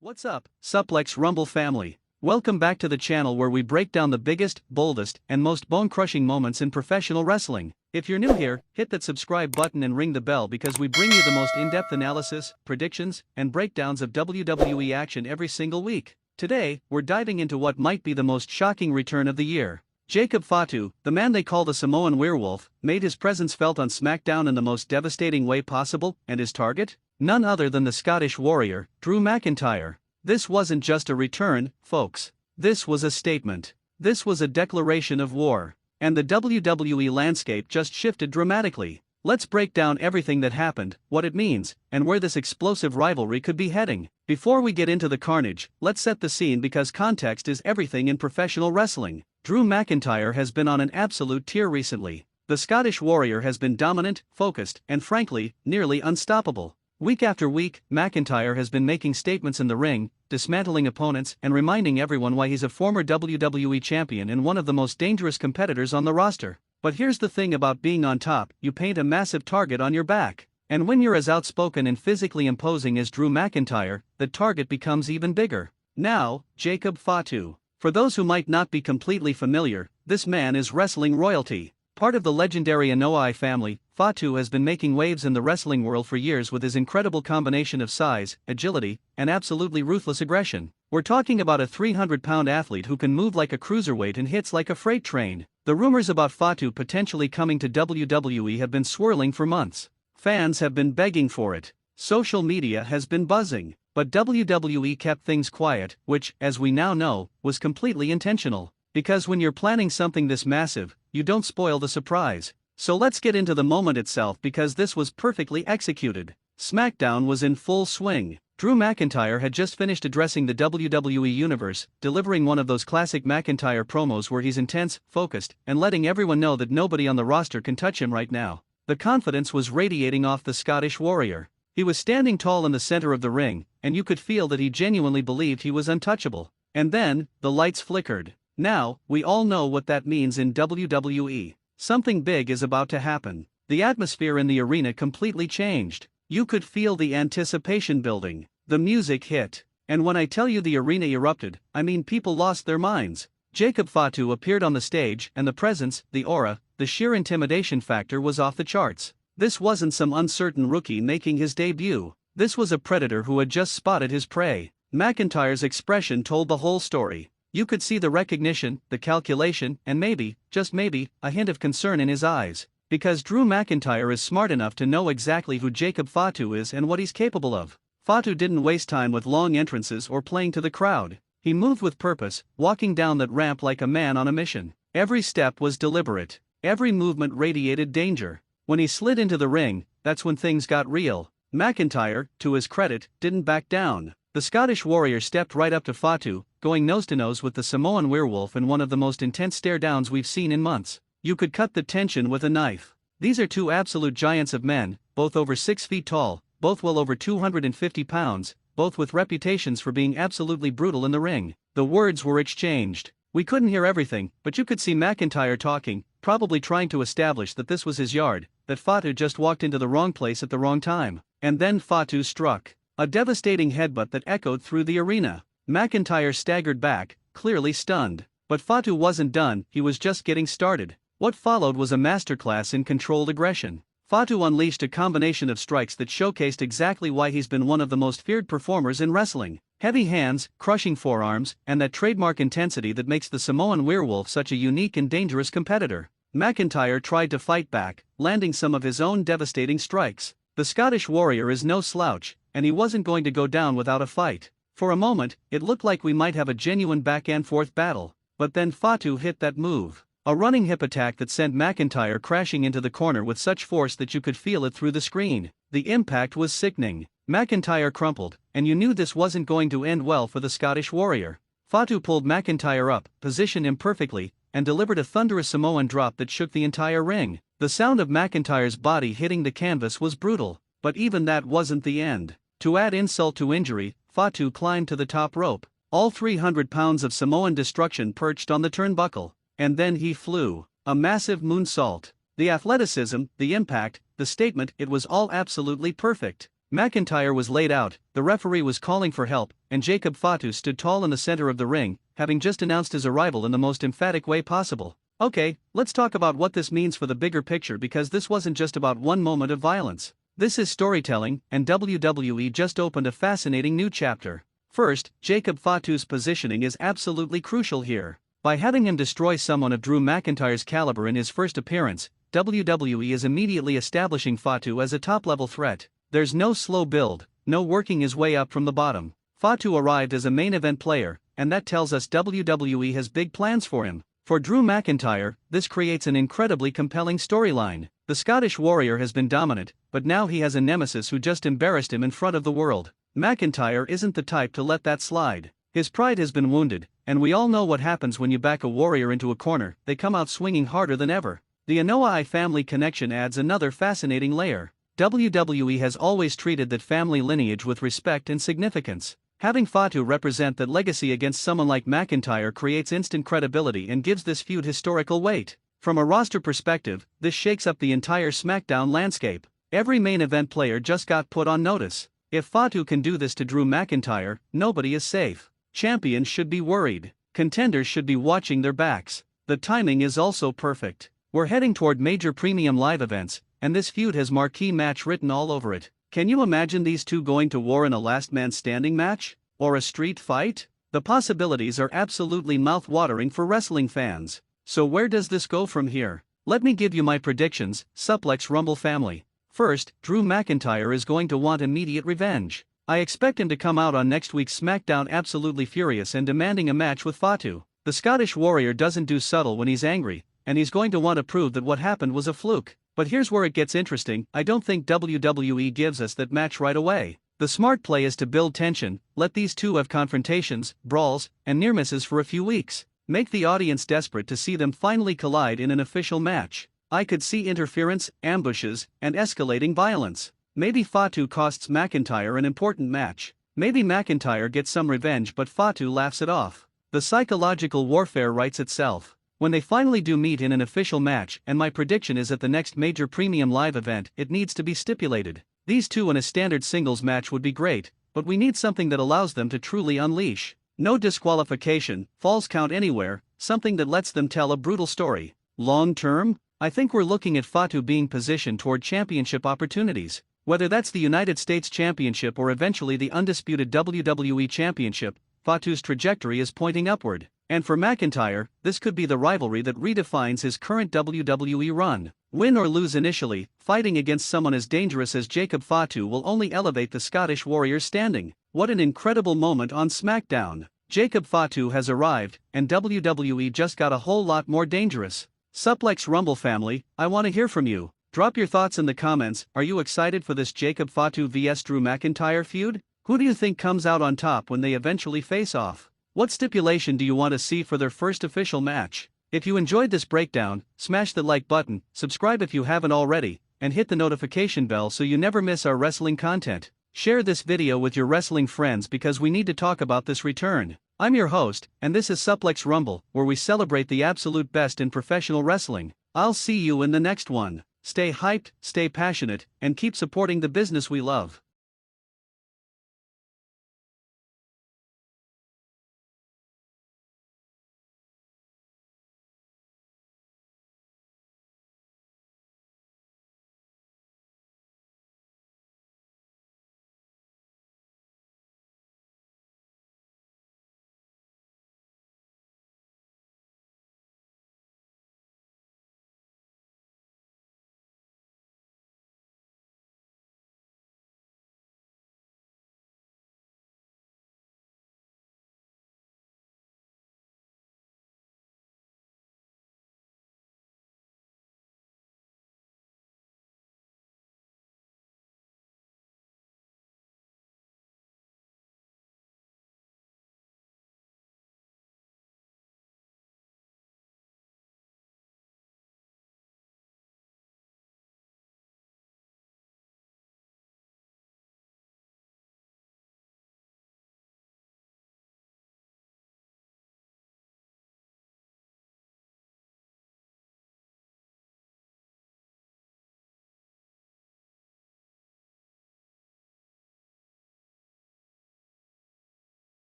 What's up, Suplex Rumble family? Welcome back to the channel where we break down the biggest, boldest, and most bone-crushing moments in professional wrestling. If you're new here, hit that subscribe button and ring the bell because we bring you the most in-depth analysis, predictions, and breakdowns of WWE action every single week. Today, we're diving into what might be the most shocking return of the year. Jacob Fatu, the man they call the Samoan Werewolf, made his presence felt on SmackDown in the most devastating way possible, and his target? None other than the Scottish Warrior, Drew McIntyre. This wasn't just a return, folks. This was a statement. This was a declaration of war. And the WWE landscape just shifted dramatically. Let's break down everything that happened, what it means, and where this explosive rivalry could be heading. Before we get into the carnage, let's set the scene because context is everything in professional wrestling. Drew McIntyre has been on an absolute tear recently. The Scottish Warrior has been dominant, focused, and frankly, nearly unstoppable. Week after week, McIntyre has been making statements in the ring, dismantling opponents, and reminding everyone why he's a former WWE champion and one of the most dangerous competitors on the roster. But here's the thing about being on top: you paint a massive target on your back. And when you're as outspoken and physically imposing as Drew McIntyre, the target becomes even bigger. Now, Jacob Fatu. For those who might not be completely familiar, this man is wrestling royalty. Part of the legendary Anoa'i family, Fatu has been making waves in the wrestling world for years with his incredible combination of size, agility, and absolutely ruthless aggression. We're talking about a 300-pound athlete who can move like a cruiserweight and hits like a freight train. The rumors about Fatu potentially coming to WWE have been swirling for months. Fans have been begging for it. Social media has been buzzing. But WWE kept things quiet, which, as we now know, was completely intentional. Because when you're planning something this massive, you don't spoil the surprise. So let's get into the moment itself because this was perfectly executed. SmackDown was in full swing. Drew McIntyre had just finished addressing the WWE Universe, delivering one of those classic McIntyre promos where he's intense, focused, and letting everyone know that nobody on the roster can touch him right now. The confidence was radiating off the Scottish Warrior. He was standing tall in the center of the ring, and you could feel that he genuinely believed he was untouchable. And then, the lights flickered. Now, we all know what that means in WWE. Something big is about to happen. The atmosphere in the arena completely changed. You could feel the anticipation building. The music hit. And when I tell you the arena erupted, I mean people lost their minds. Jacob Fatu appeared on the stage, and the presence, the aura, the sheer intimidation factor was off the charts. This wasn't some uncertain rookie making his debut. This was a predator who had just spotted his prey. McIntyre's expression told the whole story. You could see the recognition, the calculation, and maybe, just maybe, a hint of concern in his eyes. Because Drew McIntyre is smart enough to know exactly who Jacob Fatu is and what he's capable of. Fatu didn't waste time with long entrances or playing to the crowd. He moved with purpose, walking down that ramp like a man on a mission. Every step was deliberate. Every movement radiated danger. When he slid into the ring, that's when things got real. McIntyre, to his credit, didn't back down. The Scottish Warrior stepped right up to Fatu, going nose-to-nose with the Samoan Werewolf in one of the most intense stare-downs we've seen in months. You could cut the tension with a knife. These are two absolute giants of men, both over 6 feet tall, both well over 250 pounds, both with reputations for being absolutely brutal in the ring. The words were exchanged. We couldn't hear everything, but you could see McIntyre talking, probably trying to establish that this was his yard, that Fatu just walked into the wrong place at the wrong time. And then Fatu struck. A devastating headbutt that echoed through the arena. McIntyre staggered back, clearly stunned. But Fatu wasn't done, he was just getting started. What followed was a masterclass in controlled aggression. Fatu unleashed a combination of strikes that showcased exactly why he's been one of the most feared performers in wrestling. Heavy hands, crushing forearms, and that trademark intensity that makes the Samoan Werewolf such a unique and dangerous competitor. McIntyre tried to fight back, landing some of his own devastating strikes. The Scottish Warrior is no slouch, and he wasn't going to go down without a fight. For a moment, it looked like we might have a genuine back-and-forth battle, but then Fatu hit that move. A running hip attack that sent McIntyre crashing into the corner with such force that you could feel it through the screen. The impact was sickening. McIntyre crumpled, and you knew this wasn't going to end well for the Scottish Warrior. Fatu pulled McIntyre up, positioned him perfectly, and delivered a thunderous Samoan drop that shook the entire ring. The sound of McIntyre's body hitting the canvas was brutal, but even that wasn't the end. To add insult to injury, Fatu climbed to the top rope. All 300 pounds of Samoan destruction perched on the turnbuckle. And then he flew. A massive moonsault. The athleticism, the impact, the statement, it was all absolutely perfect. McIntyre was laid out, the referee was calling for help, and Jacob Fatu stood tall in the center of the ring, having just announced his arrival in the most emphatic way possible. Okay, let's talk about what this means for the bigger picture, because this wasn't just about one moment of violence. This is storytelling, and WWE just opened a fascinating new chapter. First, Jacob Fatu's positioning is absolutely crucial here. By having him destroy someone of Drew McIntyre's caliber in his first appearance, WWE is immediately establishing Fatu as a top-level threat. There's no slow build, no working his way up from the bottom. Fatu arrived as a main event player, and that tells us WWE has big plans for him. For Drew McIntyre, this creates an incredibly compelling storyline. The Scottish Warrior has been dominant, but now he has a nemesis who just embarrassed him in front of the world. McIntyre isn't the type to let that slide. His pride has been wounded, and we all know what happens when you back a warrior into a corner. They come out swinging harder than ever. The Anoa'i family connection adds another fascinating layer. WWE has always treated that family lineage with respect and significance. Having Fatu represent that legacy against someone like McIntyre creates instant credibility and gives this feud historical weight. From a roster perspective, this shakes up the entire SmackDown landscape. Every main event player just got put on notice. If Fatu can do this to Drew McIntyre, nobody is safe. Champions should be worried. Contenders should be watching their backs. The timing is also perfect. We're heading toward major premium live events, and this feud has marquee match written all over it. Can you imagine these two going to war in a last man standing match? Or a street fight? The possibilities are absolutely mouth-watering for wrestling fans. So where does this go from here? Let me give you my predictions. Suplex Rumble family. First, Drew McIntyre is going to want immediate revenge. I expect him to come out on next week's SmackDown absolutely furious and demanding a match with Fatu. The Scottish Warrior doesn't do subtle when he's angry, and he's going to want to prove that what happened was a fluke. But here's where it gets interesting. I don't think WWE gives us that match right away. The smart play is to build tension, let these two have confrontations, brawls, and near misses for a few weeks. Make the audience desperate to see them finally collide in an official match. I could see interference, ambushes, and escalating violence. Maybe Fatu costs McIntyre an important match. Maybe McIntyre gets some revenge but Fatu laughs it off. The psychological warfare writes itself. When they finally do meet in an official match, and my prediction is at the next major premium live event, it needs to be stipulated. These two in a standard singles match would be great, but we need something that allows them to truly unleash. No disqualification, falls count anywhere, something that lets them tell a brutal story. Long term? I think we're looking at Fatu being positioned toward championship opportunities. Whether that's the United States Championship or eventually the undisputed WWE Championship, Fatu's trajectory is pointing upward. And for McIntyre, this could be the rivalry that redefines his current WWE run. Win or lose initially, fighting against someone as dangerous as Jacob Fatu will only elevate the Scottish Warrior's standing. What an incredible moment on SmackDown. Jacob Fatu has arrived, and WWE just got a whole lot more dangerous. Suplex Rumble family, I want to hear from you. Drop your thoughts in the comments. Are you excited for this Jacob Fatu vs Drew McIntyre feud? Who do you think comes out on top when they eventually face off? What stipulation do you want to see for their first official match? If you enjoyed this breakdown, smash the like button, subscribe if you haven't already, and hit the notification bell so you never miss our wrestling content. Share this video with your wrestling friends because we need to talk about this return. I'm your host, and this is Suplex Rumble, where we celebrate the absolute best in professional wrestling. I'll see you in the next one. Stay hyped, stay passionate, and keep supporting the business we love.